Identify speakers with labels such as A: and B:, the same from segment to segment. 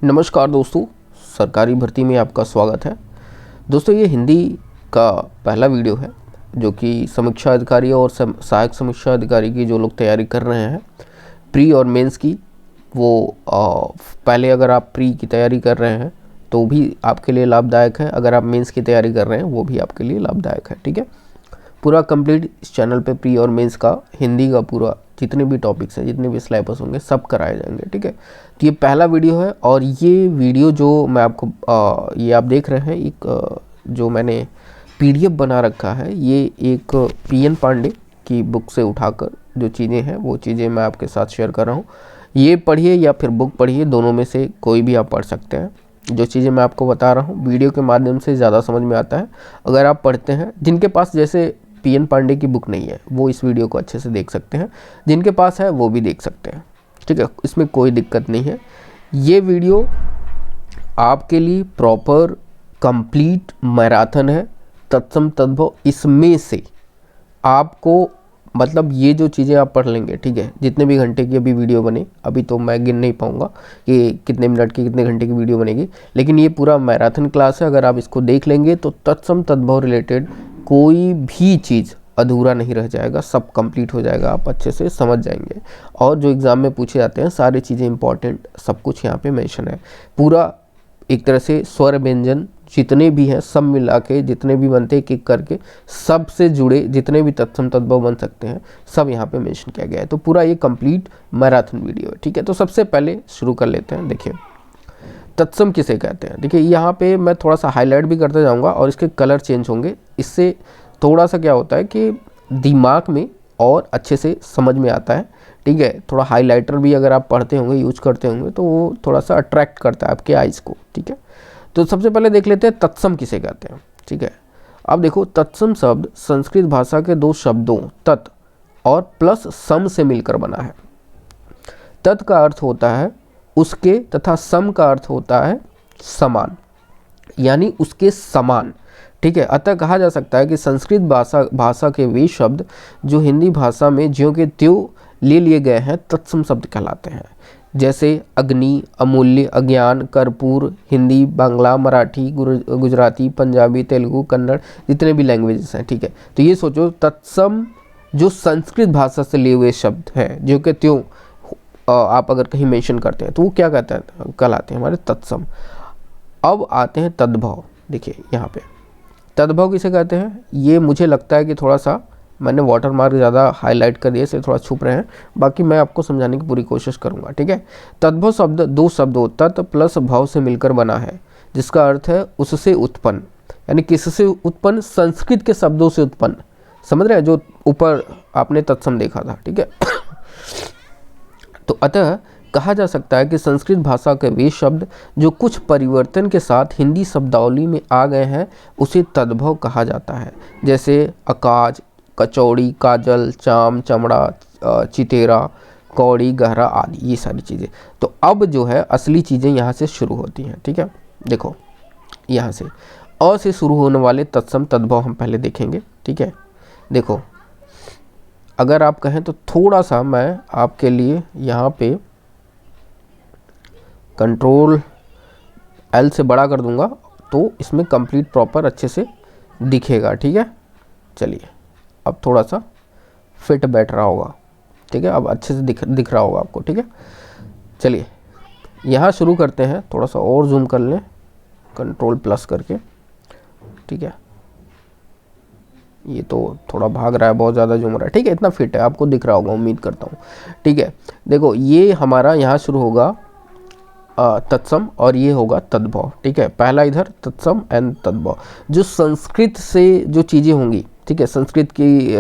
A: नमस्कार दोस्तों, सरकारी भर्ती में आपका स्वागत है। दोस्तों ये हिंदी का पहला वीडियो है जो कि समीक्षा अधिकारी और सहायक समीक्षा अधिकारी की जो लोग तैयारी कर रहे हैं प्री और मेंस की, वो पहले अगर आप प्री की तैयारी कर रहे हैं तो भी आपके लिए लाभदायक है, अगर आप मेंस की तैयारी कर रहे हैं वो भी आपके लिए लाभदायक है। ठीक है, पूरा कंप्लीट इस चैनल पे प्री और मेंस का हिंदी का पूरा जितने भी टॉपिक्स हैं, जितने भी सिलेबस होंगे सब कराए जाएंगे। ठीक है, तो ये पहला वीडियो है और ये वीडियो जो मैं आपको ये आप देख रहे हैं एक जो मैंने पीडीएफ बना रखा है, ये एक पीएन पांडे की बुक से उठाकर जो चीज़ें हैं वो चीज़ें मैं आपके साथ शेयर कर रहा हूँ। ये पढ़िए या फिर बुक पढ़िए, दोनों में से कोई भी आप पढ़ सकते हैं। जो चीज़ें मैं आपको बता रहा हूँ वीडियो के माध्यम से ज़्यादा समझ में आता है अगर आप पढ़ते हैं। जिनके पास जैसे पीएन पांडे की बुक नहीं है वो इस वीडियो को अच्छे से देख सकते हैं, जिनके पास है वो भी देख सकते हैं। ठीक है, इसमें कोई दिक्कत नहीं है। ये वीडियो आपके लिए प्रॉपर कंप्लीट मैराथन है, तत्सम तद्भव। इसमें से आपको मतलब ये जो चीज़ें आप पढ़ लेंगे, ठीक है, जितने भी घंटे की अभी वीडियो बने, अभी तो मैं गिन नहीं पाऊँगा कि कितने मिनट की कितने घंटे की वीडियो बनेगी, लेकिन ये पूरा मैराथन क्लास है। अगर आप इसको देख लेंगे तो तत्सम तद्भव रिलेटेड कोई भी चीज़ अधूरा नहीं रह जाएगा, सब कंप्लीट हो जाएगा, आप अच्छे से समझ जाएंगे। और जो एग्ज़ाम में पूछे जाते हैं सारी चीज़ें इंपॉर्टेंट सब कुछ यहाँ पे मेंशन है। पूरा एक तरह से स्वर व्यंजन जितने भी हैं सब मिला के जितने भी बनते हैं एक एक करके सब से जुड़े जितने भी तत्सम तद्भव बन सकते हैं सब यहाँ पे मेंशन किया गया है। तो पूरा ये कंप्लीट मैराथन वीडियो है। ठीक है, तो सबसे पहले शुरू कर लेते हैं। देखिए तत्सम किसे कहते हैं। देखिए यहाँ पे मैं थोड़ा सा हाईलाइट भी करते जाऊँगा और इसके कलर चेंज होंगे, इससे थोड़ा सा क्या होता है कि दिमाग में और अच्छे से समझ में आता है। ठीक है, थोड़ा हाईलाइटर भी अगर आप पढ़ते होंगे यूज करते होंगे तो वो थोड़ा सा अट्रैक्ट करता है आपके आइज़ को। ठीक है, तो सबसे पहले देख लेते हैं तत्सम किसे कहते हैं। ठीक है, अब देखो तत्सम शब्द संस्कृत भाषा के दो शब्दों तत् और प्लस सम से मिलकर बना है। तत् का अर्थ होता है उसके तथा सम का अर्थ होता है समान, यानी उसके समान। ठीक है, अतः कहा जा सकता है कि संस्कृत भाषा के वे शब्द जो हिंदी भाषा में ज्यों के त्यों ले लिए गए हैं तत्सम शब्द कहलाते हैं। जैसे अग्नि, अमूल्य, अज्ञान, कर्पूर, हिंदी, बांग्ला, मराठी, गुजराती, पंजाबी, तेलुगु, कन्नड़, जितने भी लैंग्वेजेस हैं। ठीक है, तो ये सोचो तत्सम जो संस्कृत भाषा से लिए हुए शब्द हैं जो कि त्यों आप अगर कहीं मेंशन करते हैं तो वो क्या कहते हैं, कहलाते हैं हमारे तत्सम। अब आते हैं तद्भव। देखिए यहाँ पे तद्भव किसे कहते हैं, ये मुझे लगता है कि थोड़ा सा मैंने वाटर मार्क ज़्यादा हाईलाइट कर दिए से थोड़ा छुप रहे हैं, बाकी मैं आपको समझाने की पूरी कोशिश करूंगा। ठीक है, तद्भव शब्द दो शब्दों तत् प्लस भव से मिलकर बना है, जिसका अर्थ है उससे उत्पन्न, यानी किससे उत्पन्न, संस्कृत के शब्दों से उत्पन्न। समझ रहे हैं, जो ऊपर आपने तत्सम देखा था। ठीक है, तो अतः कहा जा सकता है कि संस्कृत भाषा के वे शब्द जो कुछ परिवर्तन के साथ हिंदी शब्दावली में आ गए हैं उसे तद्भव कहा जाता है। जैसे आकाश, कचौड़ी, काजल, चाम, चमड़ा, चितेरा, कौड़ी, गहरा आदि, ये सारी चीज़ें। तो अब जो है असली चीज़ें यहाँ से शुरू होती हैं। ठीक है, देखो यहाँ से अ से शुरू होने वाले तत्सम तद्भव हम पहले देखेंगे। ठीक है, देखो अगर आप कहें तो थोड़ा सा मैं आपके लिए यहाँ पे कंट्रोल एल से बड़ा कर दूंगा तो इसमें कंप्लीट प्रॉपर अच्छे से दिखेगा। ठीक है, चलिए अब थोड़ा सा फिट बैठ रहा होगा। ठीक है, अब अच्छे से दिख रहा होगा आपको। ठीक है, चलिए यहाँ शुरू करते हैं। थोड़ा सा और जूम कर लें कंट्रोल प्लस करके। ठीक है, ये तो थोड़ा भाग रहा है, बहुत ज़्यादा जूम रहा है। ठीक है, इतना फिट है, आपको दिख रहा होगा उम्मीद करता हूँ। ठीक है, देखो ये हमारा यहाँ शुरू होगा तत्सम और ये होगा तद्भव। ठीक है, पहला इधर तत्सम एंड तद्भव। जो संस्कृत से जो चीज़ें होंगी, ठीक है, संस्कृत की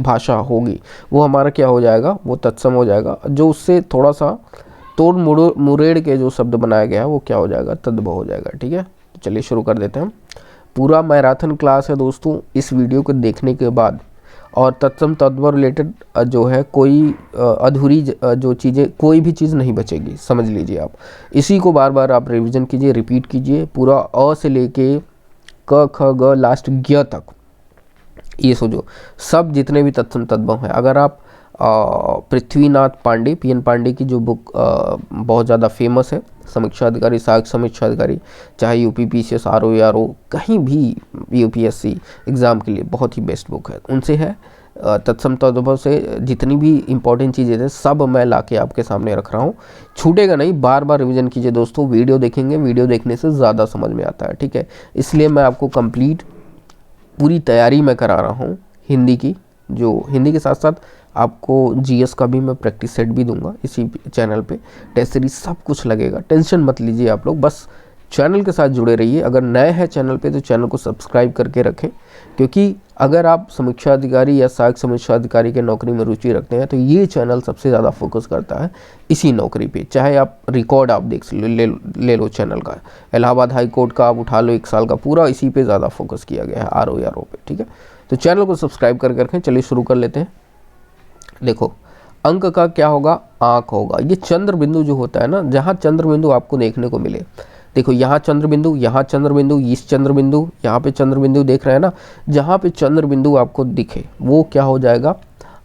A: भाषा होगी वो हमारा क्या हो जाएगा, वो तत्सम हो जाएगा। जो उससे थोड़ा सा तोड़ मुरेड़ के जो शब्द बनाया गया है वो क्या हो जाएगा, तद्भव हो जाएगा। ठीक है, तो चलिए शुरू कर देते हैं। पूरा मैराथन क्लास है दोस्तों, इस वीडियो को देखने के बाद और तत्सम तद्भव रिलेटेड जो है कोई अधूरी जो चीज़ें, कोई भी चीज़ नहीं बचेगी, समझ लीजिए आप। इसी को बार बार आप रिवीजन कीजिए, रिपीट कीजिए, पूरा अ से लेके क ख ग लास्ट ज्ञ तक। ये सोचो सब जितने भी तत्सम तद्भव हैं। अगर आप पृथ्वीनाथ पांडे, पीएन पांडे की जो बुक बहुत ज़्यादा फेमस है, समीक्षा अधिकारी, सहायक समीक्षा अधिकारी, चाहे यूपी पीसीएस, आरओ या आरओ, कहीं भी यूपीएससी एग्ज़ाम के लिए बहुत ही बेस्ट बुक है। उनसे है तत्सम तद्भव से जितनी भी इंपॉर्टेंट चीज़ें थे सब मैं लाके आपके सामने रख रहा हूँ। छूटेगा नहीं, बार बार रिवीजन कीजिए दोस्तों। वीडियो देखेंगे, वीडियो देखने से ज़्यादा समझ में आता है, ठीक है। इसलिए मैं आपको कंप्लीट पूरी तैयारी मैं करा रहा हूँ हिंदी की, जो हिंदी के साथ साथ आपको जीएस का भी मैं प्रैक्टिस सेट भी दूंगा इसी चैनल पे। टेस्ट सीरीज सब कुछ लगेगा, टेंशन मत लीजिए आप लोग, बस चैनल के साथ जुड़े रहिए। अगर नए हैं चैनल पे तो चैनल को सब्सक्राइब करके रखें, क्योंकि अगर आप समीक्षा अधिकारी या सहायक समीक्षा अधिकारी के नौकरी में रुचि रखते हैं तो ये चैनल सबसे ज़्यादा फोकस करता है इसी नौकरी पे। चाहे आप रिकॉर्ड आप देख ले लो चैनल का, इलाहाबाद हाई कोर्ट का आप उठा लो 1 साल का, पूरा इसी पे ज़्यादा फोकस किया गया है, आरओ या आरओ पे, ठीक है। तो चैनल को सब्सक्राइब करके रखें। चलिए शुरू कर लेते हैं। देखो, अंक का क्या होगा, आँख होगा। ये चंद्र बिंदु जो होता है ना, जहाँ चंद्र बिंदु आपको देखने को मिले, देखो यहाँ चंद्र बिंदु, यहाँ चंद्र बिंदु, इस चंद्र बिंदु, यहाँ पे चंद्र बिंदु देख रहे हैं ना, जहाँ पे चंद्र बिंदु आपको दिखे वो क्या हो जाएगा,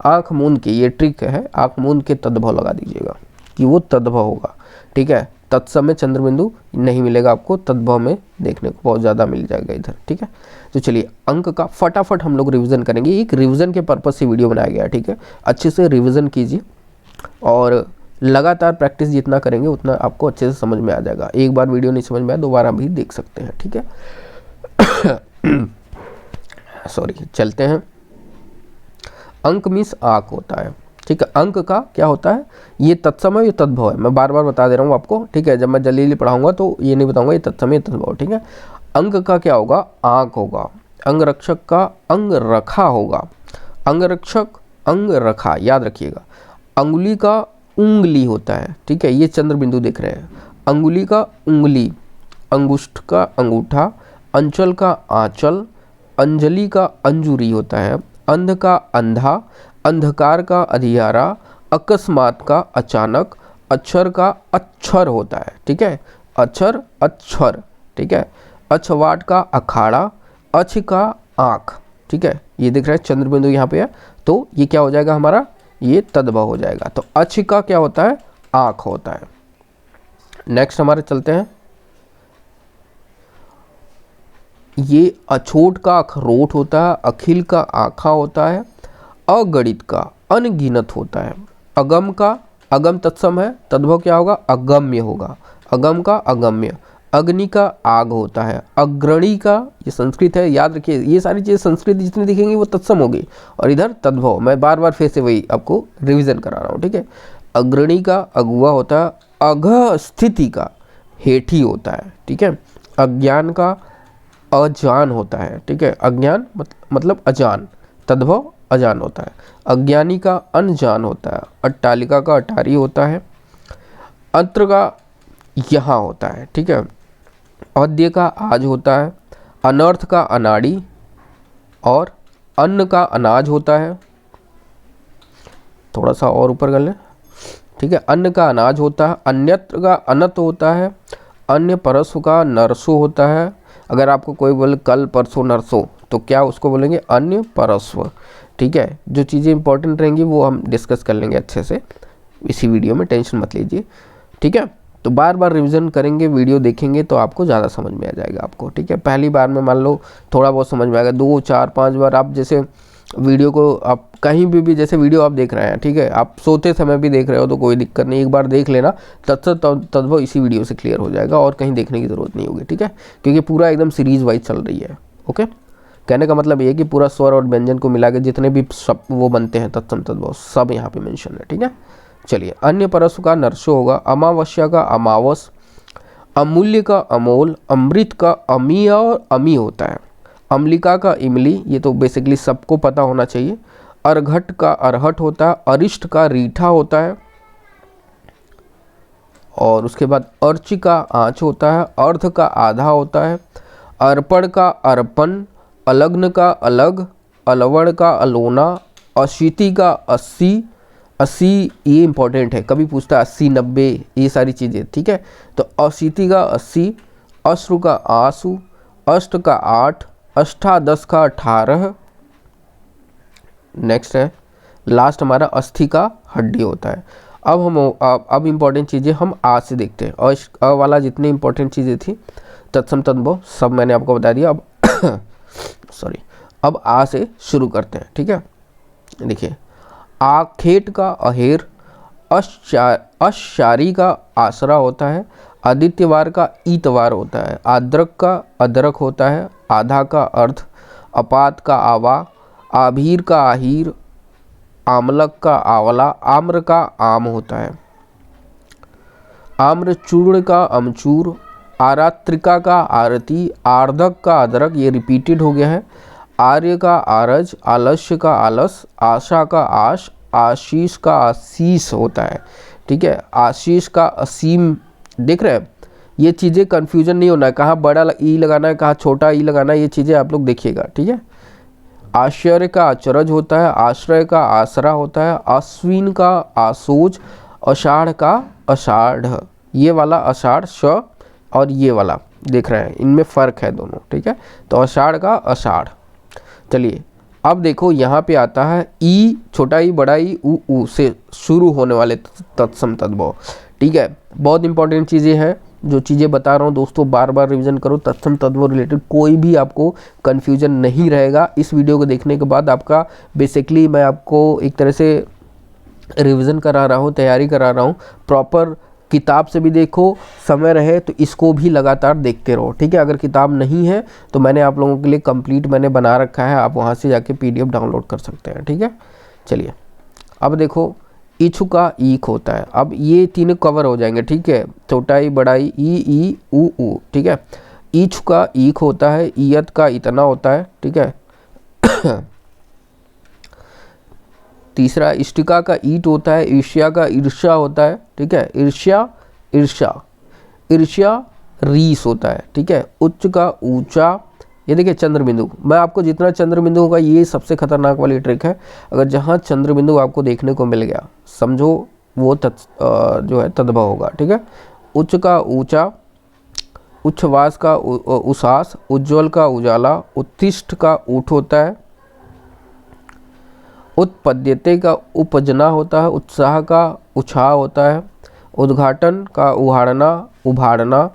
A: आँख मूंद के, ये ट्रिक है, आँख मूंद के तद्भव लगा दीजिएगा कि वो तद्भव होगा, ठीक है। तत्सम में चंद्र बिंदु नहीं मिलेगा आपको, तद्भव में देखने को बहुत ज़्यादा मिल जाएगा इधर, ठीक है। तो चलिए अंक का फटाफट हम लोग रिवीजन करेंगे। एक रिवीजन के पर्पज़ से वीडियो बनाया गया है, ठीक है। अच्छे से रिवीजन कीजिए और लगातार प्रैक्टिस जितना करेंगे उतना आपको अच्छे से समझ में आ जाएगा। एक बार वीडियो नहीं समझ में आया दोबारा भी देख सकते हैं, ठीक है। सॉरी, चलते हैं। अंक मीन्स आँख होता है, ठीक है। अंक का क्या होता है, ये तत्सम है, ये तद्भव है। मैं बार बार बता दे रहा हूँ आपको, ठीक है। जब मैं जल्दी पढ़ाऊंगा तो ये नहीं बताऊंगा ये तत्सम है, तद्भव, ठीक है। अंक का क्या होगा, आँख होगा। अंगरक्षक का अंग रखा होगा, अंगरक्षक अंग रखा, याद रखिएगा। अंगुली का उंगली होता है, ठीक है। ये चंद्र बिंदु देख रहे हैं, अंगुली का उंगली, अंगुष्ठ का अंगूठा, अंचल का आंचल, अंजलि का अंजुरी होता है, अंध का अंधा, अंधकार का अधियारा, अकस्मात का अचानक, अक्षर का अक्षर होता है, ठीक है। अक्षर अक्षर, ठीक है। अछवाट का अखाड़ा, अछ का आँख, ठीक है। ये दिख रहा है चंद्र बिंदु यहाँ पे है, तो ये क्या हो जाएगा हमारा, ये तद्भव हो जाएगा। तो अछ का क्या होता है, आँख होता है। नेक्स्ट हमारे चलते हैं। ये अछोट का अखरोट होता है, अखिल का आँखा होता है, अगणित का अनगिनत होता है, अगम का अगम तत्सम है, तद्भव क्या होगा, अगम्य होगा, अगम का अगम्य, अग्नि का आग होता है, अग्रणी का, ये संस्कृत है, याद रखिए ये सारी चीज़ें संस्कृत जितनी दिखेंगी वो तत्सम होगी, और इधर तद्भव। मैं बार बार फिर से वही आपको रिवीजन करा रहा हूँ, ठीक है। अग्रणी का अगुआ होता है, अघ स्थिति का हेठी होता है, ठीक है। अज्ञान का अजान होता है, ठीक है। अज्ञान मतलब अजान, तद्भव अजान होता है। अज्ञानी का अनजान होता है, अट्टालिका का अटारी होता है, अंत्र का यहाँ होता है, ठीक है। औद्य का आज होता है, अनर्थ का अनाड़ी, और अन्न का अनाज होता है। थोड़ा सा और ऊपर कर लें, ठीक है। अन्न का अनाज होता है, अन्यत्र का अनत होता है, अन्य परस्व का नरसो होता है। अगर आपको कोई बोले कल परसों नरसो, तो क्या उसको बोलेंगे, अन्य परस्व, ठीक है। जो चीज़ें इंपॉर्टेंट रहेंगी वो हम डिस्कस कर लेंगे अच्छे से इसी वीडियो में, टेंशन मत लीजिए, ठीक है। तो बार बार रिवीजन करेंगे, वीडियो देखेंगे तो आपको ज़्यादा समझ में आ जाएगा आपको, ठीक है। पहली बार में मान लो थोड़ा बहुत समझ में आएगा, 2 4 5 बार आप जैसे वीडियो को आप कहीं भी जैसे वीडियो आप देख रहे हैं, ठीक है, आप सोते समय भी देख रहे हो तो कोई दिक्कत नहीं, एक बार देख लेना, तद्भव इसी वीडियो से क्लियर हो जाएगा और कहीं देखने की ज़रूरत नहीं होगी, ठीक है। क्योंकि पूरा एकदम सीरीज वाइज चल रही है, ओके। कहने का मतलब ये कि पूरा स्वर और व्यंजन को मिला के जितने भी सब वो बनते हैं तत्सम तद्भव सब यहाँ पे मेंशन है, ठीक है। चलिए, अन्य परस्व का नरसो होगा, अमावस्या का अमावस, अमूल्य का अमोल, अमृत का अमीय और अमी होता है, अम्लिका का इमली, ये तो बेसिकली सबको पता होना चाहिए, अरघट का अरहट होता है, अरिष्ट का रीठा होता है, और उसके बाद अर्च का आँच होता है, अर्ध का आधा होता है, अर्पण का अर्पण, अलग्न का अलग, अलवण का अलोना, अशीति का 80, 80 ये इंपॉर्टेंट है, कभी पूछता है 80 90 ये सारी चीज़ें, ठीक है। तो अशीति का 80, अश्रु का आंसू, अष्ट का 8, अष्टादश का 18। नेक्स्ट है लास्ट हमारा अस्थि का हड्डी होता है, अब इम्पोर्टेंट चीज़ें हम आ से देखते हैं। और अ वाला जितनी इम्पोर्टेंट चीज़ें थी तत्सम तद्भव सब मैंने आपको बता दिया। अब सॉरी, अब आ से शुरू करते हैं, ठीक है। देखिए, आखेट का अहेर, अशारी का आसरा होता है, आदित्यवार का ईतवार होता है, आद्रक का अदरक होता है, आधा का अर्ध, अपात का आवा, आभीर का आहीर, आमलक का आंवला, आम्र का आम होता है, आम्रचूर्ण का अमचूर, आरात्रिका का आरती, आर्धक का अदरक, ये रिपीटेड हो गया है, आर्य का आरज, आलस्य का आलस, आशा का आश, आशीष का आशीष होता है, ठीक है। आशीष का असीम, देख रहे हैं, ये चीज़ें कन्फ्यूजन नहीं होना है, कहाँ बड़ा ई लगाना है, कहाँ छोटा ई लगाना है, ये चीज़ें आप लोग देखिएगा, ठीक है। आश्चर्य का अचरज होता है, आश्रय का आसरा होता है, अश्विन का आसोज, आषाढ़ का आषाढ़, ये वाला आषाढ़ श और ये वाला देख रहे हैं, इनमें फ़र्क है दोनों, ठीक है। तो आषाढ़ का आषाढ़। चलिए अब देखो यहाँ पे आता है ई, छोटा ई, बड़ा ई, ऊ से शुरू होने वाले तत्सम तद्भव, ठीक है। बहुत इंपॉर्टेंट चीज़ें हैं, जो चीज़ें बता रहा हूँ दोस्तों, बार बार रिवीजन करो। तत्सम तद्भव रिलेटेड कोई भी आपको कन्फ्यूजन नहीं रहेगा। इस वीडियो को देखने के बाद आपका बेसिकली मैं आपको एक तरह से रिवीजन करा रहा हूँ, तैयारी करा रहा हूँ। प्रॉपर किताब से भी देखो, समय रहे तो इसको भी लगातार देखते रहो, ठीक है। अगर किताब नहीं है तो मैंने आप लोगों के लिए कंप्लीट मैंने बना रखा है, आप वहाँ से जाके PDF डाउनलोड कर सकते हैं, ठीक है। चलिए अब देखो, इछु का ईक होता है। अब ये तीनों कवर हो जाएंगे, ठीक है। छोटा ई, बड़ा ई ऊ, ठीक है। इछु का ईक होता है, ईयत का इतना होता है, ठीक है। तीसरा इष्टिका का ईट होता है, ईर्ष्या का ईर्ष्या होता है, ठीक है। ईर्ष्या ईर्ष्या रीस होता है, ठीक है। उच्च का ऊंचा, ये देखिए चंद्र बिंदु, मैं आपको जितना चंद्र बिंदु होगा, ये सबसे खतरनाक वाली ट्रिक है। अगर जहाँ चंद्र बिंदु आपको देखने को मिल गया, समझो वो जो है तद्भव होगा, ठीक है। उच्च का ऊंचा, उच्छ्वास का उसास, उज्ज्वल का उजाला, उत्तिष्ठ का ऊठ होता है, उत्पद्यते का उपजना होता है, उत्साह का उछाह होता है, उद्घाटन का उहाड़ना उभाड़ना,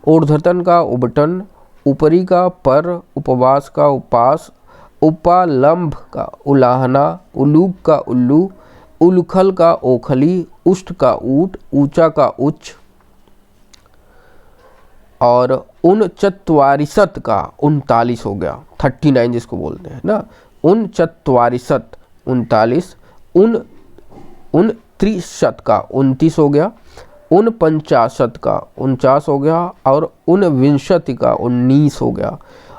A: ऊर्ध्वतन का उबटन, ऊपरी का पर, उपवास का उपास, उपालंब का उलाहना, उलूक का उल्लू, उलखल का ओखली, उष्ट का ऊट, ऊंचा का उच्च, और 39 का 39 हो गया, 39 जिसको बोलते हैं ना, 39 39, 29 का 29 हो गया, 49 का 49 हो गया, और 29 का 19 हो गया,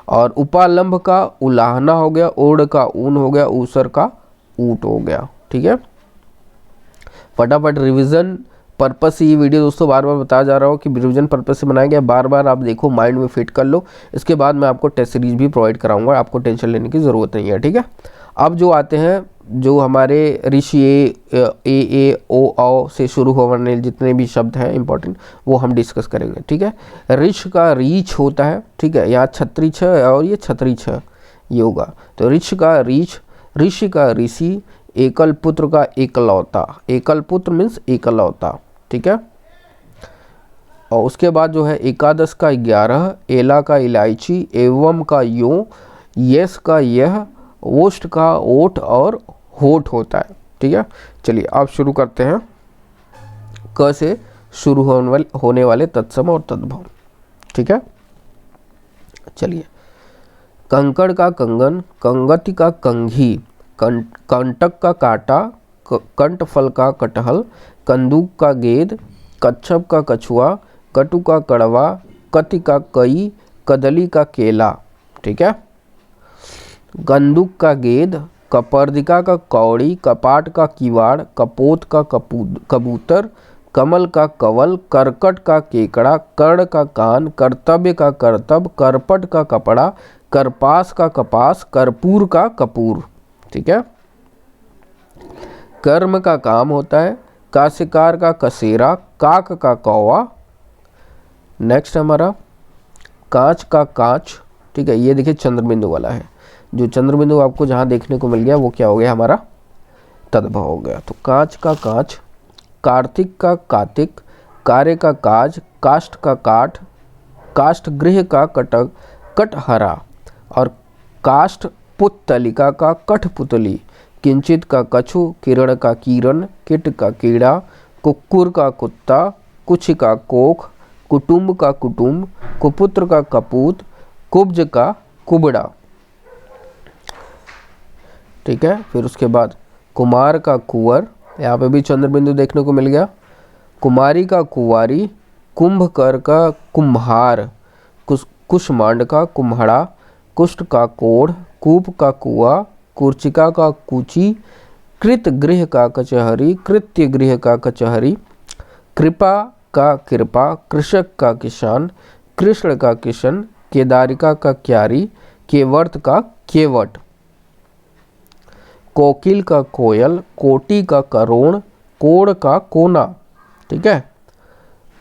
A: और उपालंब का उलाहना हो गया, ओढ़ का ऊन हो गया, ऊसर का ऊट हो गया, ठीक है। फटाफट रिवीजन पर्पस से ये वीडियो दोस्तों बार बार बताया जा रहा हूँ कि रिवीजन पर्पस से बनाया गया, बार बार आप देखो, माइंड में फिट कर लो। इसके बाद मैं आपको टेस्ट सीरीज भी प्रोवाइड कराऊंगा, आपको टेंशन लेने की ज़रूरत नहीं है, ठीक है। अब जो आते हैं, जो हमारे ऋषि ए ओ औ से शुरू होने वाले जितने भी शब्द हैं इंपॉर्टेंट, वो हम डिस्कस करेंगे, ठीक है। ऋष का रीछ होता है, ठीक है। यहाँ छत्री छ और ये छत्री छ ये होगा, तो ऋष का रीछ, ऋषि का ऋषि, एकल पुत्र का एकलौता, एकल पुत्र मीन्स एकलौता, ठीक है। और उसके बाद जो है एकादश का 11, एला का इलायची, एवं का यो, यस का यह, ओष्ठ का ओठ और होठ होता है, ठीक है। चलिए अब शुरू करते हैं क से शुरू होने वाले तत्सम और तद्भव, ठीक है। चलिए, कंकड़ का कंगन, कंगति का कंघी, कंटक का कांटा, कंटफल का कटहल, कंदूक का गेंद, कच्छप का कछुआ, कटु का कड़वा, कति का कई, कदली का केला, ठीक है। गंदुक का गेंद, कपर्दिका का कौड़ी, कपाट का किवाड़, कपोत का कबूतर, कमल का कवल, करकट का केकड़ा, कर्ण का कान, कर्तव्य का करतब, करपट का कपड़ा, करपास का कपास, कर्पूर का कपूर, ठीक है। कर्म का काम होता है, काशिकार का कसेरा, काक का कौवा। नेक्स्ट हमारा कांच का कांच, ठीक है। ये देखिए चंद्रबिंदु वाला है, जो चंद्रबिंदु आपको जहाँ देखने को मिल गया वो क्या हो गया, हमारा तद्भव हो गया। तो कांच का कांच, कार्तिक का कातिक, कार्य का काज, काष्ठ का काठ, काष्ठ गृह का कटक कटहरा, और काष्ठ पुत्तलिका का कठपुतली, किंचित का कछु, किरण का किरण, किट का कीड़ा, कुक्कुर का कुत्ता, कुछ का कोख, कुटुंब का कुटुंब, कुपुत्र का कपूत, कुब्ज का कुबड़ा। ठीक है, फिर उसके बाद कुमार का कुंवर, यहाँ पे भी चंद्र बिंदु देखने को मिल गया। कुमारी का कुंवारी, कुंभकर का कुम्हार, कुष्मांड का कुम्हड़ा, कुष्ठ का कोढ़, कूप का कुआ, कुर्चिका का कूची, कृत गृह का कचहरी, कृत्य गृह का कचहरी, कृपा का कृपा, कृषक का किसान, कृष्ण का किशन, केदारिका का क्यारी, केवर्त का केवट, कोकिल का कोयल, कोटि का करोड़, कोड़ का कोना। ठीक है,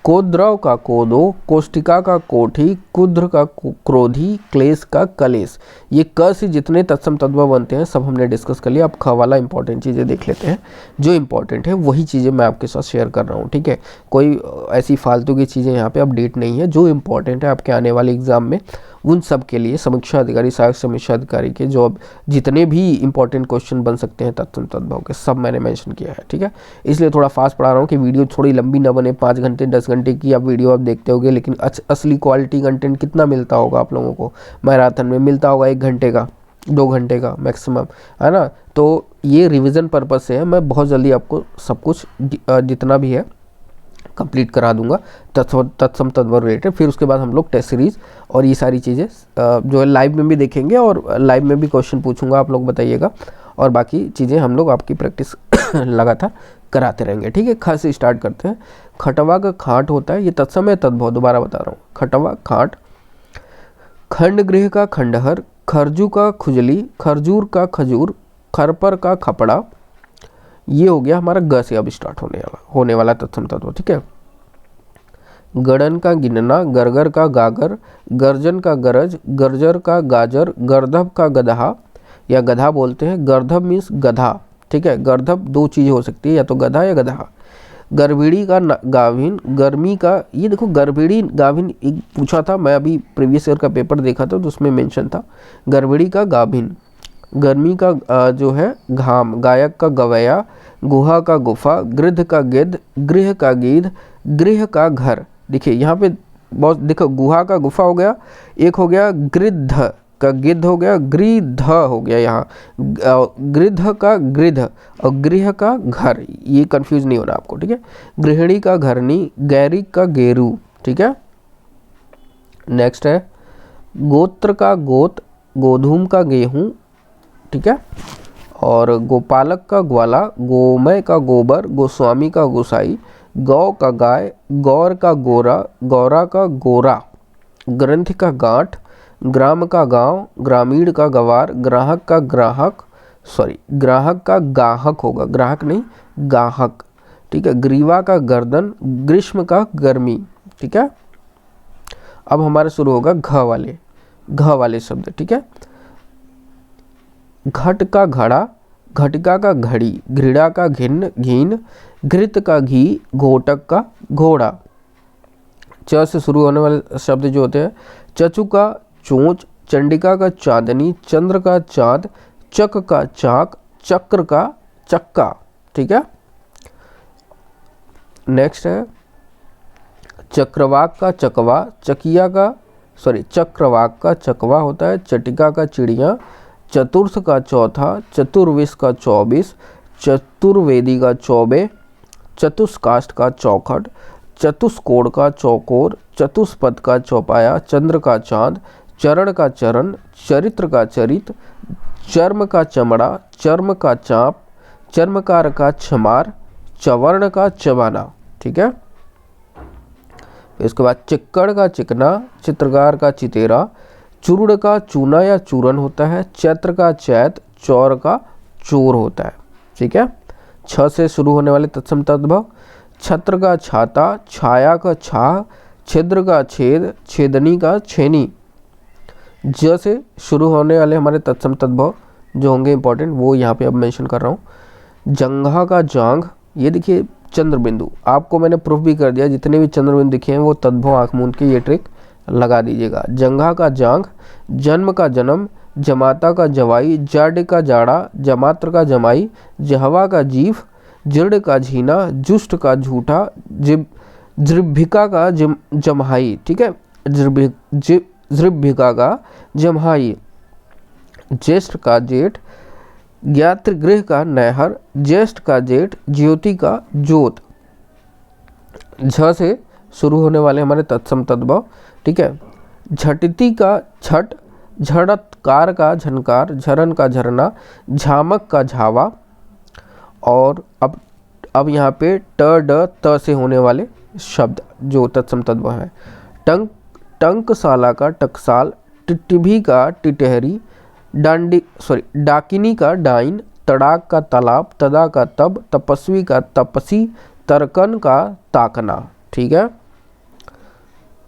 A: कोद्रव का कोदो, कोष्टिका का कोठी, कुद्र का क्रोधी, क्लेश का कलेश। ये क से जितने तत्सम तद्भव बनते हैं सब हमने डिस्कस कर लिया। अब ख वाला इंपॉर्टेंट चीज़ें देख लेते हैं। जो इंपॉर्टेंट है वही चीज़ें मैं आपके साथ शेयर कर रहा हूँ। ठीक है, कोई ऐसी फालतू की चीज़ें यहाँ पे अपडेट नहीं है। जो इंपॉर्टेंट है आपके आने वाले एग्जाम में उन सब के लिए समीक्षा अधिकारी, सहायक समीक्षा अधिकारी के जो जितने भी इंपॉर्टेंट क्वेश्चन बन सकते हैं तत्सम तद्भव के सब मैंने मेंशन किया है। ठीक है, इसलिए थोड़ा फास्ट पढ़ा रहा हूँ कि वीडियो थोड़ी लंबी ना बने। 5 घंटे 10 घंटे की आप वीडियो आप देखते होगे, लेकिन असली क्वालिटी कंटेंट कितना मिलता होगा आप लोगों को मैराथन में? मिलता होगा 1 घंटे का, 2 घंटे का मैक्सिमम, है ना। तो ये रिविज़न पर्पज़ से है। मैं बहुत जल्दी आपको सब कुछ जितना भी है कंप्लीट करा दूंगा तत्सम तद्भव रिलेटेड। फिर उसके बाद हम लोग टेस्ट सीरीज और ये सारी चीज़ें जो है लाइव में भी देखेंगे और लाइव में भी क्वेश्चन पूछूंगा, आप लोग बताइएगा, और बाकी चीज़ें हम लोग आपकी प्रैक्टिस लगातार कराते रहेंगे। ठीक है, ख से स्टार्ट करते हैं। खटवा का खाट होता है, ये तत्सम है तद्भव, दोबारा बता रहा हूँ। खटवा खाट, खंड गृह का खंडहर, खरजू का खुजली, खरजूर का खजूर, खरपर का खपड़ा। ये हो गया हमारा ग से अब स्टार्ट होने वाला तत्सम तत्व। ठीक है, गड़न का गिनना, गरगर का गागर, गर्जन का गरज, गर्जर का गाजर, गर्धब का गधा या गधा बोलते हैं। गर्धब मीन्स गधा। ठीक है, गर्धब 2 चीज़ हो सकती है, या तो गधा या गधा। गर्भिणी का गाभिन, गर्मी का, ये देखो गर्भिणी गाभिन एक पूछा था, मैं अभी प्रीवियस ईयर का पेपर देखा था तो उसमें मेंशन था गर्भिणी का गाभिन। गर्मी का जो है घाम, गायक का गवैया, गुहा का गुफा, गृध का गिद्ध, गृह का गीध, गृह का घर। देखिए यहाँ पे बहुत, देखो गुहा का गुफा हो गया, एक हो गया गृद्ध का गिद्ध हो गया, गृध हो गया, यहाँ गृध का गृध और गृह का घर। ये कंफ्यूज नहीं होना आपको। ठीक है, गृहिणी का घरनी, गैरिक का गेरू। ठीक है, नेक्स्ट है गोत्र का गोत, गोधूम का गेहूँ। ठीक है, और गोपालक का ग्वाला, गोमय का गोबर, गोस्वामी का गोसाई, गौ का गाय, गौर का गोरा, गौरा का गोरा, ग्रंथ का गांठ, ग्राम का गांव, ग्रामीण का गवार, ग्राहक का ग्राहक, ग्राहक का गाहक होगा, ग्राहक नहीं गाहक। ठीक है, ग्रीवा का गर्दन, ग्रीष्म का गर्मी। ठीक है, अब हमारा शुरू होगा घ वाले शब्द। ठीक है, घट का घड़ा, घटिका का घड़ी, घृणा का घीन, घृत का घी, घोटक का घोड़ा। च से शुरू होने वाले शब्द जो होते हैं, चचु का चोंच, चंडिका का चांदनी, चंद्र का चांद, चक का चाक, चक्र का चक्का। ठीक है, नेक्स्ट है चक्रवाक का चकवा, चक्रवाक का चकवा होता है, चटिका का चिड़िया, चतुर्थ का चौथा, चतुर्विश का 24, चतुर्वेदी का चौबे, चतुष्काष्ठ का चौखट, चतुष्कोण का चौकोर, चतुष्पद का चौपाया, चंद्र का चांद, चरण का चरण, चरित्र का चरित, चर्म का चमड़ा, चर्म का चाप, चर्मकार का छमार, चवर्ण का चबाना। ठीक है, इसके बाद चिक्कड़ का चिकना, चित्रकार का चितेरा, चूर्ण का चूना या चूरन होता है, चैत्र का चैत, चौर का चोर होता है। ठीक है, छ से शुरू होने वाले तत्सम तद्भव, छत्र का छाता, छाया का छाह, छिद्र का छेद, छेदनी का छेनी। ज से शुरू होने वाले हमारे तत्सम तद्भव जो होंगे इंपॉर्टेंट वो यहाँ पे अब मेंशन कर रहा हूँ। जंघा का जांघ, ये देखिए चंद्र बिंदु, आपको मैंने प्रूफ भी कर दिया, जितने भी चंद्र बिंदु दिखे हैं वो तद्भव आँख मूंद के ये ट्रिक लगा दीजिएगा। जंघा का जांघ, जन्म का जन्म, जमाता का जवाई, जाड़ का जाड़ा, जमात्र का जमाई, जहवा का जीव, जिर्ड का झीना, जुष्ट का झूठा, जृभिका का जमहाई, ठीक है, जृभिका का जमहाई, ज्येष्ठ का जेठ, ज्ञातृगृह का नहर, ज्येष्ठ का जेठ, ज्योति का जोत। झ से शुरू होने वाले हमारे तत्सम तद्भव, ठीक है। झटती का छठ, झड़तकार का झनकार, झरन का झरना, झामक का झावा। और अब यहाँ पे ट ड त से होने वाले शब्द जो तत्सम तद्भव हैं। टंकशाला का टकसाल, टिटभी का टिटहरी, डाकिनी का डाइन, तड़ाक का तालाब, तदा का तब, तपस्वी का तपसी, तरकन का ताकना, ठीक है।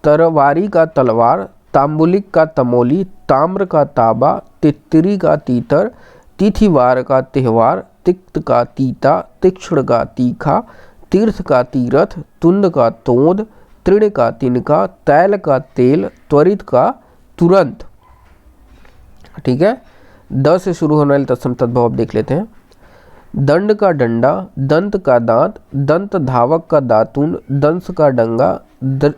A: तरवारी का तलवार, तांबुलिक का तमोली, ताम्र का ताबा, तित्तरी का तीतर, तिथिवार का त्यौहार, तिक्त का तीता, तीक्ष्ण का तीखा, तीर्थ का तीरथ, तुंद का तोंद, तृण का तिनका, तैल का तेल, त्वरित का तुरंत, ठीक है। द से शुरू होने वाले तत्सम तद्भव अब देख लेते हैं। दंड का डंडा, दंत का दांत, दंत धावक का दातुन, दंस का डंगा,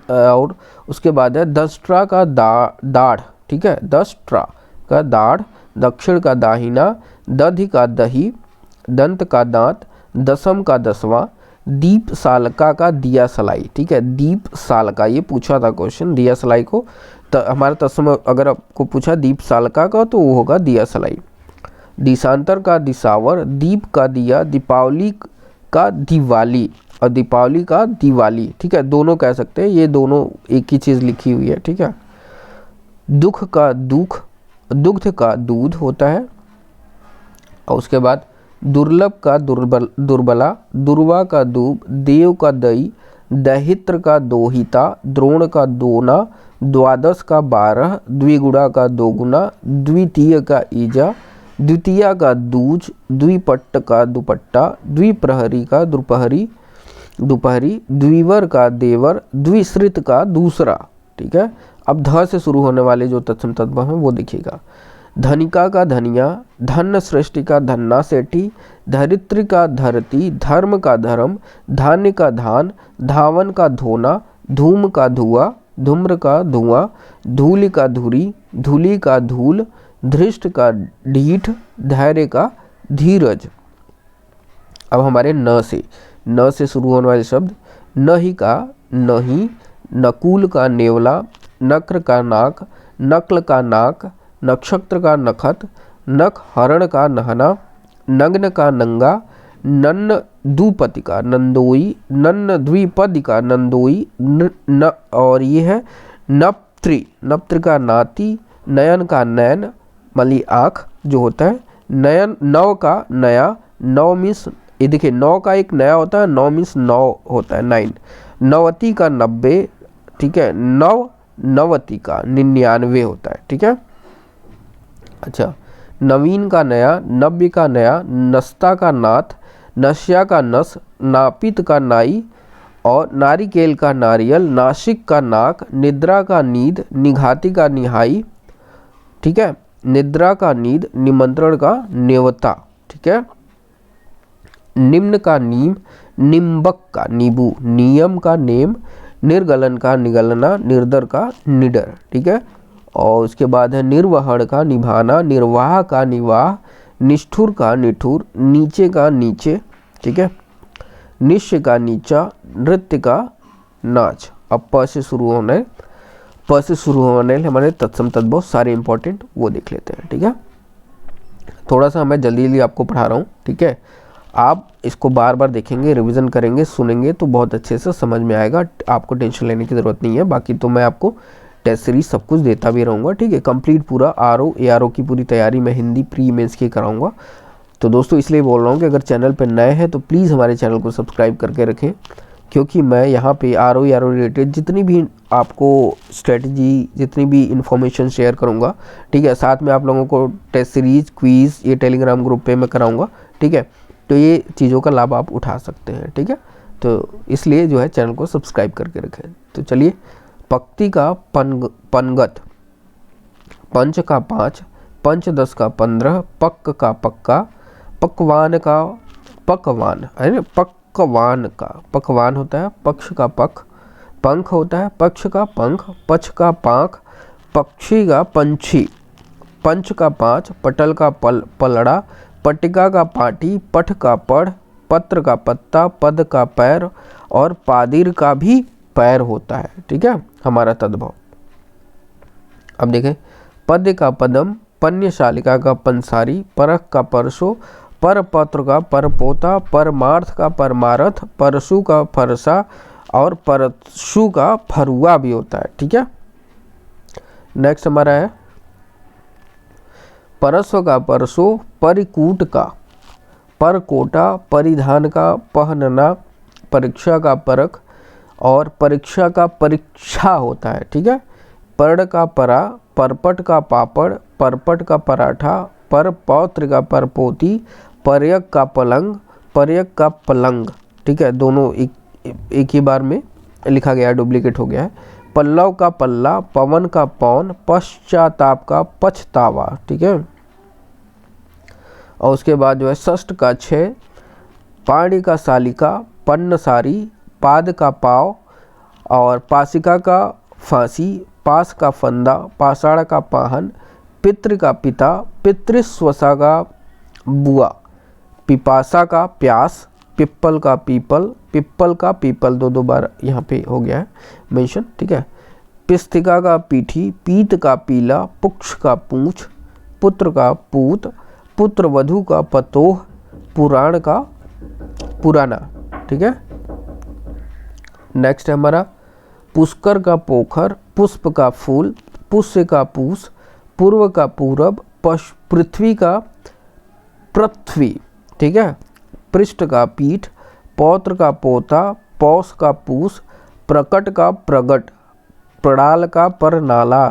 A: और उसके बाद है दस्ट्रा का दाढ़, ठीक है, दस्ट्रा का दाढ़, दक्षिण का दाहिना, दधि का दही, दंत का दांत, दसम का दसवां, दीप सालका का दिया सलाई, ठीक है, दीप सालका, ये पूछा था क्वेश्चन दिया सलाई को, हमारा तत्सम अगर आपको पूछा दीप सालका का तो वो होगा दिया सलाई। दिशांतर का दिसावर, दीप का दिया, दीपावली का दिवाली और दीपावली का दिवाली, ठीक है, दोनों कह सकते हैं, ये दोनों एक ही चीज़ लिखी हुई है, ठीक है। दुख का दुख, दुग्ध का दूध होता है। और उसके बाद दुर्लभ का दुर्बला, दुर्वा का दूब, देव का दई, दहित्र का दोहिता, द्रोण का दोना, द्वादश का 12, द्विगुणा का दोगुना, द्वितीय का ईजा, द्वितीया का दूज, द्विपट्ट का दुपट्टा, द्विप्रहरी का दोपहरी, द्विवर का देवर, द्विश्रित का दूसरा, ठीक है। अब ध से शुरू होने वाले जो तत्सम तद्भव हैं वो देखिएगा। धनिका का धनिया, धन सृष्टि का धन्ना सेठी, धरित्री का धरती, धर्म का धर्म, धान्य का धान, धावन का धोना, धूम का धुआं, धूम्र का धुआं, धूलि का धुरी, धूलि का धूल, धृष्ट का ढीठ, धैर्य का धीरज। अब हमारे न से शुरू होने वाले शब्द। नही का नहीं, नकुल का नेवला, नक्र का नाक, नक्ल का नाक, नक्षत्र का नखत, नख हरण का नहना, नग्न का नंगा, नन्न दुपति का नंदोई, नन्न द्विपद का नंदोई, और ये है नप्त्र का नाती, नयन का नैन, मली आँख जो होता है, नयन, नव का नया, नौ मीन्स ये देखिए नौ का एक नया होता है, 9 मीन्स 9 होता है 9, नवती का 90, ठीक है, नवती का 99 होता है, ठीक है। अच्छा, नवीन का नया, नव्य का नया, नस्ता का नाथ, नश्या का नस, नापित का नाई, और नारिकेल का नारियल, नासिक का नाक, निद्रा का नींद, निघाती का निहाई, ठीक है, निद्रा का नींद, निमंत्रण का नेवता, ठीक है। निम्न का नीम, निम्बक का नींबू, नियम का नेम, निर्गलन का निगलना, निर्दर का निडर, ठीक है। और उसके बाद है निर्वहन का निभाना, निर्वाह का निवाह, निष्ठुर का निठुर, नीचे का नीचे, ठीक है, निश्य का नीचा, नृत्य का नाच। अब प से शुरू होने हमारे तत्सम तद्भव सारे इंपॉर्टेंट वो देख लेते हैं, ठीक है। थोड़ा सा मैं जल्दी आपको पढ़ा रहा हूँ, ठीक है। आप इसको बार बार देखेंगे, रिवीजन करेंगे, सुनेंगे तो बहुत अच्छे से समझ में आएगा, आपको टेंशन लेने की ज़रूरत नहीं है। बाकी तो मैं आपको टेस्ट सीरीज सब कुछ देता भी रहूँगा, ठीक है। कंप्लीट पूरा ARO की पूरी तैयारी मैं हिंदी प्री मेंस की कराऊंगा। तो दोस्तों इसलिए बोल रहा हूँ कि अगर चैनल पर नए हैं तो प्लीज़ हमारे चैनल को सब्सक्राइब करके रखें, क्योंकि मैं यहाँ पे ARO रिलेटेड जितनी भी आपको स्ट्रेटजी, जितनी भी इन्फॉर्मेशन शेयर करूँगा, ठीक है। साथ में आप लोगों को टेस्ट सीरीज, क्विज़ ये टेलीग्राम ग्रुप पे मैं कराऊँगा, ठीक है। तो ये चीज़ों का लाभ आप उठा सकते हैं, ठीक है। तो इसलिए जो है चैनल को सब्सक्राइब करके रखें। तो चलिए, पक्ति का पनगत, पंच का 5, पंच 10 का 15, पक्क का पक्का, पकवान का पकवान है ना, पकवान का पकवान होता है, पक्ष का पख, पंख होता है, पक्ष का पंख, पक्ष का पाँख, पक्षी का पंछी, पंच का 5, पटल का पलड़ा, पट्टिका का पाटी, पठ का पढ़, पत्र का पत्ता, पद का पैर और पादिर का भी पैर होता है। ठीक है, हमारा तद्भव। अब देखें, पद्य का पदम, पन्यशालिका का पंसारी, परख का परसो, परपत्र का परपोता, परमार्थ का परमारथ, परशु का फरसा और परशु का फरुआ भी होता है। ठीक है, नेक्स्ट हमारा है परस्व का परसो, परिकूट का परकोटा, परिधान का पहनना, परीक्षा का परख और परीक्षा का परीक्षा होता है। ठीक है, पर्ण का परा, परपट का पापड़, परपट का पराठा, परपौत्र का परपोती, पर्यक का पलंग, पर्यक का पलंग। ठीक है, दोनों एक ही बार में लिखा गया, डुप्लीकेट हो गया है। पल्लव का पल्ला, पवन का पौन, पश्चाताप का पछतावा। ठीक है, और उसके बाद जो है षष्ठ का 6, पाणी का सालिका, पन्नसारी, पाद का पाव और पासिका का फांसी, पास का फंदा, पाषाण का पाहन, पितृ का पिता, पितृस्वसा का बुआ, पिपासा का प्यास, पिप्पल का पीपल, पिप्पल का पीपल, दो बार यहाँ पे हो गया है मेंशन। ठीक है, पिस्तिका का पीठी, पीत का पीला, पुक्ष का पूंछ, पुत्र का पूत, पुत्र वधु का पतोह, पुराण का पुराना। ठीक है, नेक्स्ट है हमारा पुष्कर का पोखर, पुष्प का फूल, पुष्य का पूस, पूर्व का पूरब, पृथ्वी का पृथ्वी। ठीक है, पृष्ठ का पीठ, पौत्र का पोता, पौष का पूस, प्रकट का प्रगट, प्रणाल का परनाला,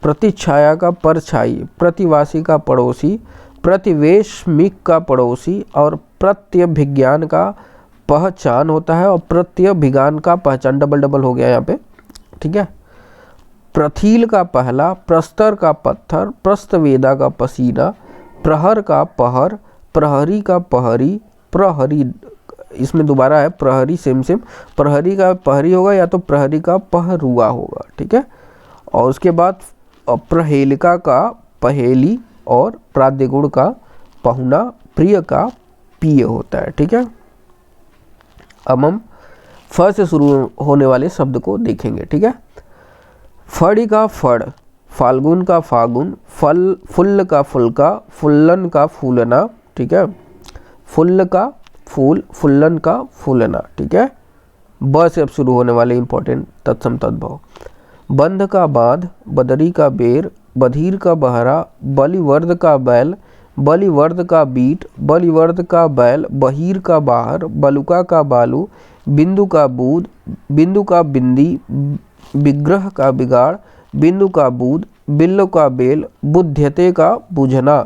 A: प्रतिछाया का परछाई, प्रतिवासी का पड़ोसी, प्रतिवेशमिक का पड़ोसी और प्रत्यभिज्ञान का पहचान होता है और प्रत्यभिज्ञान का पहचान, डबल हो गया यहाँ पे। ठीक है, प्रथील का पहला, प्रस्तर का पत्थर, प्रस्तवेदा का पसीना, प्रहर का पहर, प्रहरी का पहरी, प्रहरी इसमें दोबारा है प्रहरी, सेम प्रहरी का पहरी होगा या तो प्रहरी का पहरुआ होगा। ठीक है, और उसके बाद प्रहेलिका का पहेली और प्राद्यगुण का पहुना, प्रिय का पिय होता है। ठीक है, अब हम फ से शुरू होने वाले शब्द को देखेंगे। ठीक है, फड़ी का फड़, फाल्गुन का फागुन, फल फुल्ल का फुल्का, फुल्लन का फूलना। ठीक है, फुल्ल का फूल, फुल्लन का फूलना। ठीक है, ब से अब शुरू होने वाले इंपॉर्टेंट तत्सम तद्भव। बंध का बांध, बदरी का बेर, बधीर का बहरा, बलिवर्द का बैल, बलिवर्द का बीट, बलिवर्द का बैल, बहीर का बाहर, बलुका का बालू, बिंदु का बूद, बिंदु का बिंदी, विग्रह का बिगाड़, बिंदु का बूद, बिल्लो का बेल, बुध्यते का बुझना।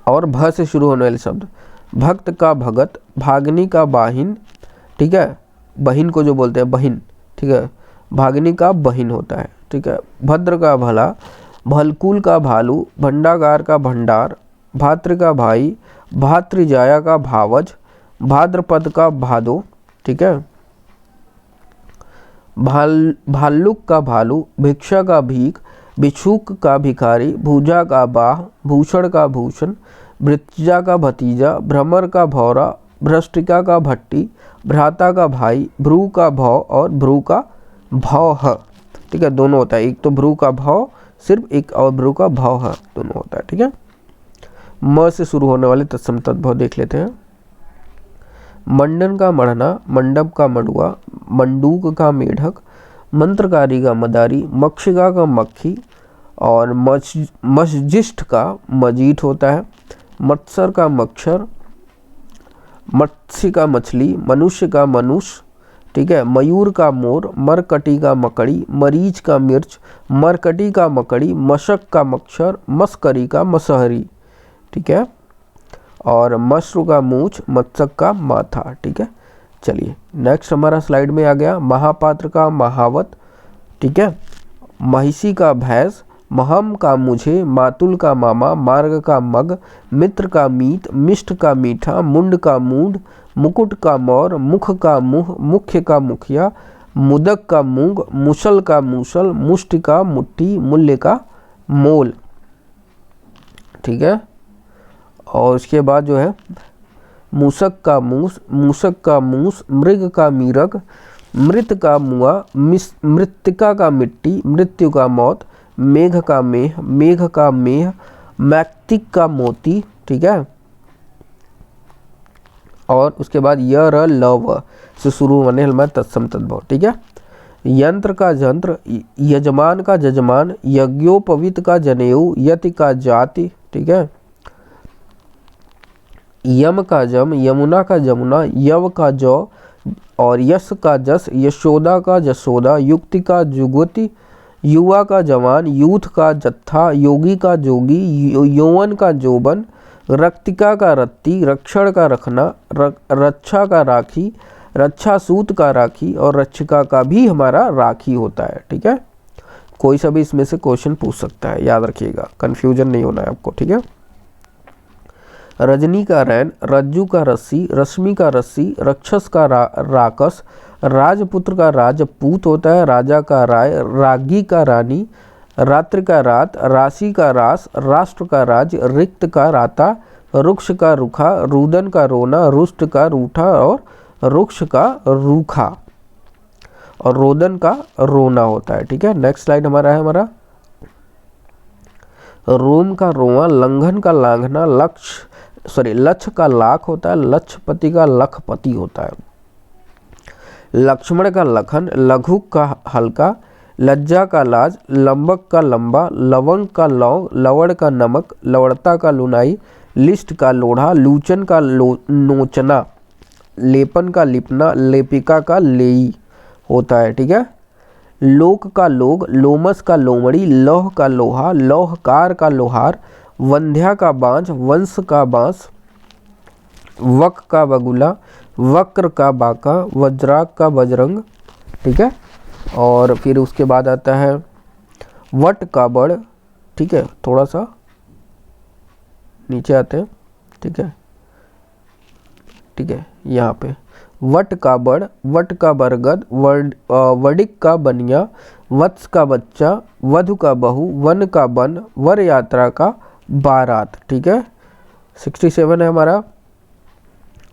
A: और भ से शुरू होने वाले शब्द, भक्त का भगत, भागनी का बाहिन। ठीक है, बहिन को जो बोलते हैं बहिन। ठीक है, भागनी का बहिन होता है। ठीक है, भद्र का भला, भलकुल का भालू, भंडागार का भंडार, भात्र का भाई, भातृजाया का भावज, भाद्रपद का भादो। ठीक है, भाल्लुक का भालू, भिक्षा का भीख, भिक्षुक का भिखारी, भूजा का बाह, भूषण का भूषण, भृत्जा का भतीजा, भ्रमर का भौरा, भ्रष्टिका का भट्टी, भ्राता का भाई, भ्रू का भौ और भ्रू का भौह। ठीक है, दोनों होता है, एक तो भ्रू का भौ सिर्फ, एक और भ्रू का भौह, दोनों होता है। ठीक है, म से शुरू होने वाले तत्सम तद्भव देख लेते हैं। मंडन का मढ़ना, मंडप का मंडुआ, मंडूक का मेढक, मंत्रकारी का मदारी, मक्षिका का मक्खी और मस्जिष्ठ का मजीठ होता है। मत्सर का मच्छर, मत्स्य का मछली, मनुष्य का मनुष्य। ठीक है, मयूर का मोर, मरकटी का मकड़ी, मरीच का मिर्च, मरकटी का मकड़ी, मशक का मच्छर, मस्करी का मसहरी। ठीक है, और मश्रू का मूछ, मत्स्यक का माथा। ठीक है, चलिए नेक्स्ट हमारा स्लाइड में आ गया महापात्र का महावत। ठीक है, महिषी का भैंस, महम का मुझे, मातुल का मामा, मार्ग का मग, मित्र का मीत, मिष्ट का मीठा, मुंड का मूंड, मुकुट का मौर, मुख का मुह, मुख्य का मुखिया, मुदक का मूंग, मुसल का मूसल, मुष्टि का मुट्ठी, मूल्य का मोल। ठीक है, और उसके बाद जो है मूसक का मूस, मूसक का मूस, मृग का मीरग, मृत का मुआ, मृत्तिका का मिट्टी, मृत्यु का मौत, मेघ का मेह, मेघ का मेह, मैक्तिक का मोती। ठीक है, और उसके बाद य र ल व से शुरू होने हमारे तत्सम तद्भव। ठीक है, यंत्र का जंत्र, यजमान का जजमान, यज्ञोपवीत का जनेऊ, यति का जाति। ठीक है, यम का जम, यमुना का जमुना, यव का जौ, और यश का जस, यशोदा का जसोदा, युक्ति का जुगति, युवा का जवान, यूथ का जत्था, योगी का जोगी, यौवन का जोबन, रक्तिका का रत्ती, रक्षण का रखना, रक्षा का राखी, रक्षा सूत का राखी, और रक्षिका का भी हमारा राखी होता है। ठीक है, कोई सा भी इसमें से क्वेश्चन पूछ सकता है, याद रखिएगा, कंफ्यूजन नहीं होना है आपको। ठीक है, रजनी का रैन, रज्जू का रस्सी, रश्मि का रस्सी, रक्षस का राकस, राजपुत्र का राजपूत होता है, राजा का राय, रागी का रानी, रात्रि का रात, राशि का रास, राष्ट्र का राज, रिक्त का राता, रुक्ष का रुखा, रुदन का रोना, रुष्ट का रूठा, और रुक्ष का रूखा, और रोदन का रोना होता है। ठीक है, नेक्स्ट स्लाइड हमारा है हमारा रोम का रोआ, लंघन का लांघना, लक्ष्य का लाख होता है, लक्ष्यपति का लखपति होता है, लक्ष्मण का लखन, लघु का हल्का, लज्जा का लाज, लंबक का लंबा, लवंग का लौंग, लवड़ का नमक, लवड़ता का लुनाई, लिस्ट का लोढ़ा, लूचन का नोचना, लेपन का लिपना, लेपिका का लेई होता है। ठीक है, लोक का लोग, लोमस का लोमड़ी, लौह का लोहा, लौहकार का लोहार, वंध्या का बांझ, वंश का बांस, वक का बगुला, वक्र का बाका, वज्राक का बजरंग। ठीक है, और फिर उसके बाद आता है वट का बड़। ठीक है, थोड़ा सा नीचे आते हैं। ठीक है, ठीक है, यहाँ पे वट का बड़, वट का बरगद, वडिक का बनिया, वत्स का बच्चा, वधु का बहू, वन का बन, वर यात्रा का बारात। ठीक है, 67 है हमारा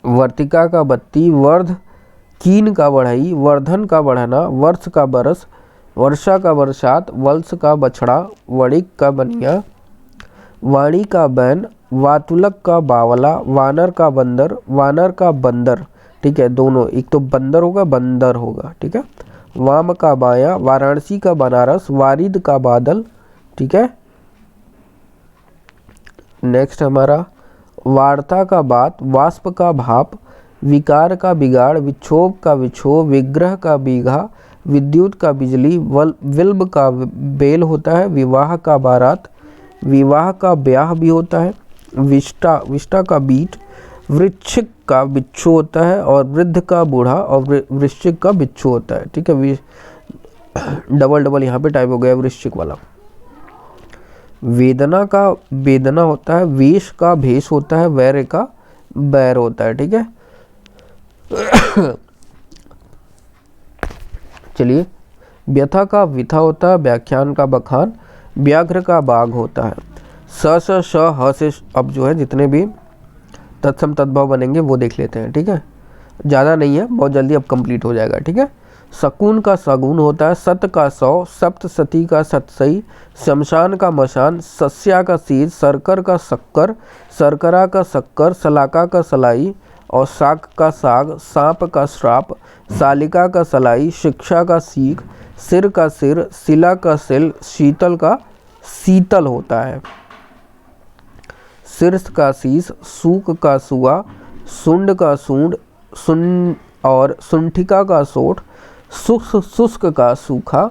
A: वर्तिका का बत्ती, वर्ध कीन का बढ़ई, वर्धन का बढ़ना, वर्ष का बरस, वर्षा का बरसात, वल्स का बछड़ा, वणिक का बनिया, वाणी का बैन, वातुलक का बावला, वानर का बंदर, वानर का बंदर। ठीक है, दोनों, एक तो बंदर होगा, बंदर होगा। ठीक है, वाम का बाया, वाराणसी का बनारस, वारिद का बादल। ठीक है, नेक्स्ट हमारा वार्ता का बात, वाष्प का भाप, विकार का बिगाड़, विक्षोभ का विक्षोभ, विग्रह का बीघा, विद्युत का बिजली, विल्ब का बेल होता है, विवाह का बारात, विवाह का ब्याह भी होता है, विष्टा का बीट, वृश्चिक का बिच्छू होता है, और वृद्ध का बूढ़ा, और वृश्चिक का बिच्छू होता है। ठीक है, डबल यहाँ पे टाइप हो गया वृश्चिक वाला। वेदना का वेदना होता है, वेश का भेष होता है, वैर का बैर होता है। ठीक है, चलिए, व्यथा का विथा होता है, व्याख्यान का बखान, व्याघ्र का बाघ होता है। स श ह से अब जो है जितने भी तत्सम तद्भव बनेंगे वो देख लेते हैं। ठीक है, ज़्यादा नहीं है, बहुत जल्दी अब कंप्लीट हो जाएगा। ठीक है, शकुन का सगुन होता है, सत का सौ, सप्तसती का सतसई, शमशान का मशान, सस्या का सीज, सरकर का शक्कर, सरकरा का शक्कर, सलाका का सलाई, और साग का साग, सांप का श्राप, सालिका का सलाई, शिक्षा का सीख, सिर का सिर, शिला का सिल, शीतल का शीतल होता है, शीर्ष का शीश, सूक का सुआ, सुंड का सूंड, और सुंठिका का सोठ, शुष्क का सूखा,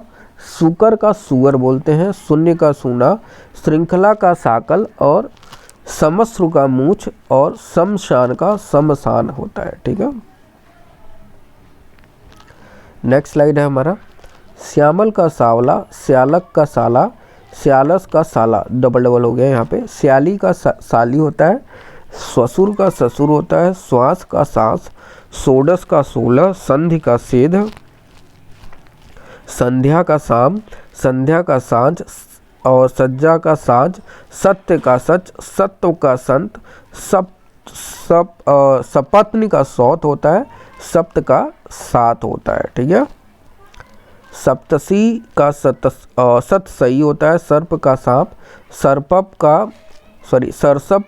A: सूकर का सुअर बोलते हैं, शून्य का सूना, श्रृंखला का साकल, और समश्रु का मूछ और शमशान का शमशान होता है। ठीक है, नेक्स्ट स्लाइड है हमारा। श्यामल का सावला, श्यालक का साला, श्यालस का साला, डबल डबल हो गया यहाँ पे। श्याली का साली होता है, ससुर का ससुर होता है, श्वास का सांस, सोडस का सोलह, संधि का सेध, संध्या का शाम, संध्या का सांझ और सज्जा का साँझ, सत्य का सच, सत्व का संत, सपत्नी का सौत होता है, सप्त का सात होता है। ठीक है, सप्तसी का सतसई होता है, सर्प का सांप, सरसप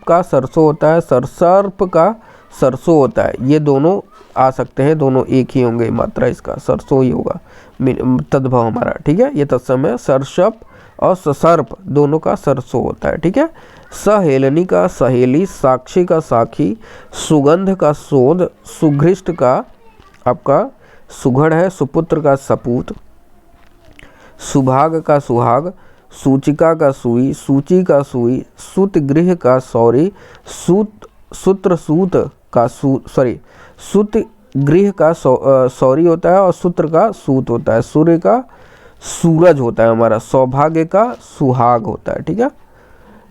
A: का सरसों होता है, सरसर्प का सरसों होता है। ये दोनों आ सकते हैं, दोनों एक ही होंगे, मात्रा इसका सरसों ही होगा तद्भव हमारा। ठीक है, ये तत्सम है। सरसप और ससर्प दोनों का सरसों होता है। ठीक है, सहेलनी का सहेली, साक्षी का साखी, सुगंध का शोध, सुघृष्ट का आपका सुघड़ है, सुपुत्र का सपूत, सुभाग का सुहाग, सूचिका का सुई, सूची का सुई, सूत गृह का सौरी, सूत्र सूत का सूत गृह का सौरी होता है और सूत्र का सूत होता है, सूर्य का सूरज होता है हमारा, सौभाग्य का सुहाग होता है। ठीक है,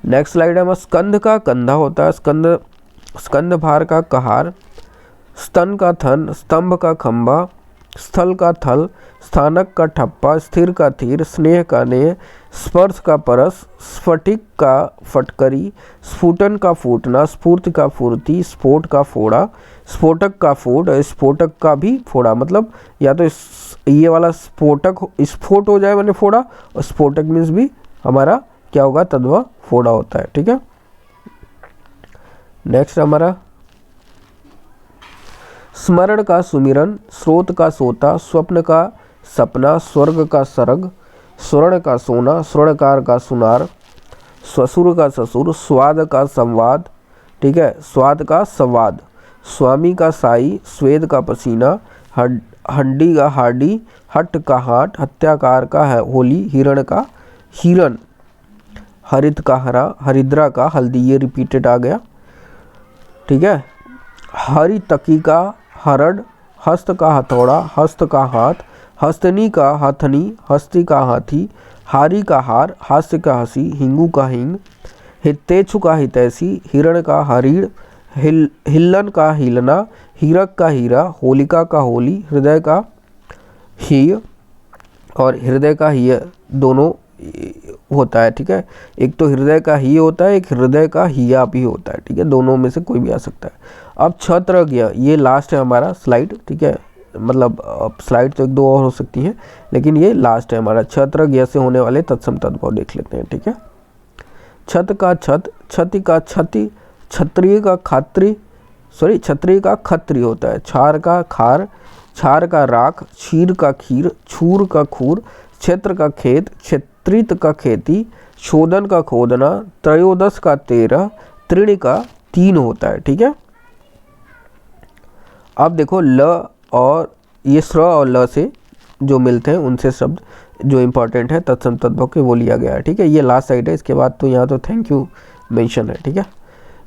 A: नेक्स्ट स्लाइड है। स्कंद का कंधा होता है, स्कंद भार का कहार, स्तन का थन, स्तंभ का खंभा, स्थल का थल, स्थानक का ठप्पा, स्थिर का थीर, स्नेह का नेह, स्पर्श का परस, स्फटिक का फटकरी, स्फुटन का फूटना, स्फूर्ति का फुर्ती, स्फोट का फोड़ा, स्फोटक का फोड़, स्फोटक का भी फोड़ा, मतलब या तो ये वाला स्फोटक स्फोट हो जाए मैंने फोड़ा, और स्फोटक मीन्स भी हमारा क्या होगा, तद्भव फोड़ा होता है। ठीक है, नेक्स्ट हमारा स्मरण का सुमिरन, स्रोत का सोता, स्वप्न का सपना, स्वर्ग का सरग, स्वर्ण का सोना, स्वर्णकार का सुनार, ससुर का ससुर, स्वाद का संवाद। ठीक है, स्वाद का संवाद, स्वामी का साई, स्वेद का पसीना, हड्डी का हाडी, हट का हाट, हत्याकार का है होली, हिरण का हिरण, हरित का हरा, हरिद्रा का हल्दी, ये रिपीटेड आ गया। ठीक है, हरि तकी का हरड़, हस्त का हथौड़ा, हस्त का हाथ, हस्तनी का हथनी, हस्ती का हाथी, हारी का हार, हास्य का हंसी, हिंगू का हिंग, हितेच्छु का हितैषी, हिरण का हरीड़, हिल्लन का हिलना, हीरक का हीरा, होलिका का होली, हृदय का ही और हृदय का ही दोनों होता है। ठीक है, एक तो हृदय का ही होता है, एक हृदय का हिया भी होता है। ठीक है, दोनों में से कोई भी आ सकता है। अब छत्रज्ञ, ये लास्ट है हमारा स्लाइड। ठीक है, मतलब स्लाइड तो एक दो और हो सकती हैं, लेकिन ये लास्ट है हमारा। छत्रज्ञ से होने वाले तत्सम तद्भव देख लेते हैं। ठीक है, छत का छत, छति का छति, क्षत्रिय का खात्री, क्षत्रिय का खत्री होता है। छार का खार, छार का राख, क्षीर का खीर, छूर का खूर, क्षेत्र का खेत, क्षेत्रित का खेती, शोधन का खोदना, त्रयोदश का 13, त्रिण का 3 होता है। ठीक है, अब देखो ल और ये स्र और ल से जो मिलते हैं उनसे शब्द जो इम्पोर्टेंट है तत्सम तद्भव के वो लिया गया है। ठीक है, ये लास्ट साइड है, इसके बाद तो यहाँ तो थैंक यू मेंशन है। ठीक है,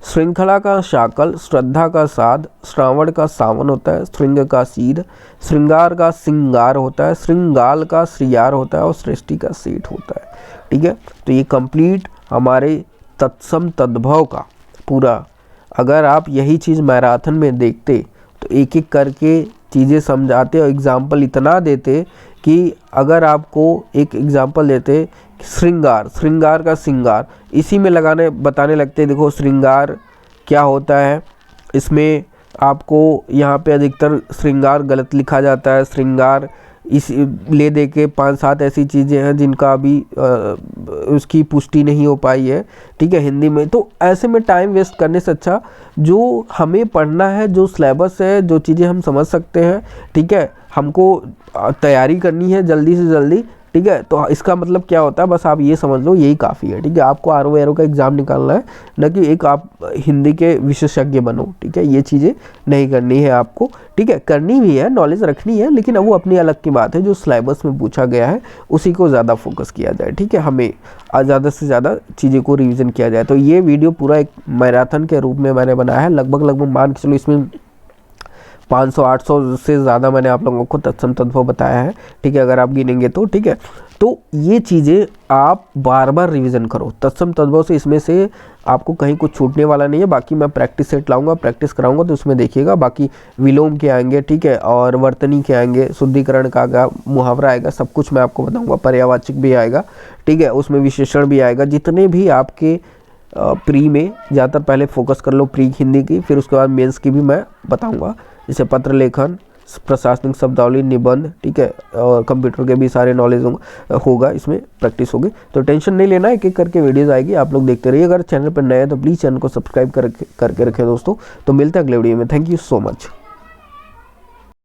A: श्रृंखला का शाकल, श्रद्धा का साध, श्रावण का सावन होता है, श्रृंग का सीध, श्रृंगार का सिंगार होता है, श्रृंगाल का श्रियार होता है और सृष्टि का सेठ होता है। ठीक है, तो ये कंप्लीट हमारे तत्सम तद्भव का पूरा, अगर आप यही चीज़ मैराथन में देखते तो एक एक करके चीज़ें समझाते और एग्जाम्पल इतना देते कि अगर आपको एक एग्जाम्पल देते श्रृंगार, श्रृंगार का सिंगार, इसी में लगाने बताने लगते। देखो श्रृंगार क्या होता है, इसमें आपको यहाँ पे अधिकतर श्रृंगार गलत लिखा जाता है। श्रृंगार इस ले दे के 5-7 ऐसी चीज़ें हैं जिनका अभी उसकी पुष्टि नहीं हो पाई है। ठीक है, हिंदी में तो ऐसे में टाइम वेस्ट करने से अच्छा जो हमें पढ़ना है, जो सिलेबस है, जो चीज़ें हम समझ सकते हैं, ठीक है, हमको तैयारी करनी है जल्दी से जल्दी, ठीक है। तो इसका मतलब क्या होता है, बस आप ये समझ लो, यही काफ़ी है, ठीक है। आपको आरओ एरो का एग्ज़ाम निकालना है, न कि एक आप हिंदी के विशेषज्ञ बनो, ठीक है। ये चीज़ें नहीं करनी है आपको, ठीक है। करनी भी है, नॉलेज रखनी है, लेकिन अब वो अपनी अलग की बात है। जो सिलेबस में पूछा गया है उसी को ज़्यादा फोकस किया जाए, ठीक है। हमें ज़्यादा से ज़्यादा चीज़ें को रिवीजन किया जाए। तो ये वीडियो पूरा एक मैराथन के रूप में मैंने बनाया है। लगभग मान के चलो इसमें 500-800 से ज़्यादा मैंने आप लोगों को तत्सम तत्व बताया है, ठीक है, अगर आप गिनेंगे तो, ठीक है। तो ये चीज़ें आप बार बार रिवीजन करो तत्सम तत्वों से, इसमें से आपको कहीं कुछ छूटने वाला नहीं है। बाकी मैं प्रैक्टिस सेट लाऊंगा, प्रैक्टिस कराऊंगा, तो उसमें देखिएगा। बाकी विलोम के आएंगे, ठीक है, और वर्तनी के आएंगे, शुद्धिकरण का आएगा, मुहावरा आएगा, सब कुछ मैं आपको बताऊँगा। पर्यायवाचक भी आएगा, ठीक है, उसमें विशेषण भी आएगा। जितने भी आपके प्री में, ज़्यादातर पहले फोकस कर लो प्री हिंदी की, फिर उसके बाद मेंस की भी मैं बताऊंगा, जैसे पत्र लेखन, प्रशासनिक शब्दावली, निबंध, ठीक है, और कंप्यूटर के भी सारे नॉलेज होगा, इसमें प्रैक्टिस होगी। तो टेंशन नहीं लेना, एक एक करके वीडियोस आएगी, आप लोग देखते रहिए। अगर चैनल पर नए हैं तो प्लीज़ चैनल को सब्सक्राइब करके रखें दोस्तों। तो मिलते हैं अगले वीडियो में। Thank you so much.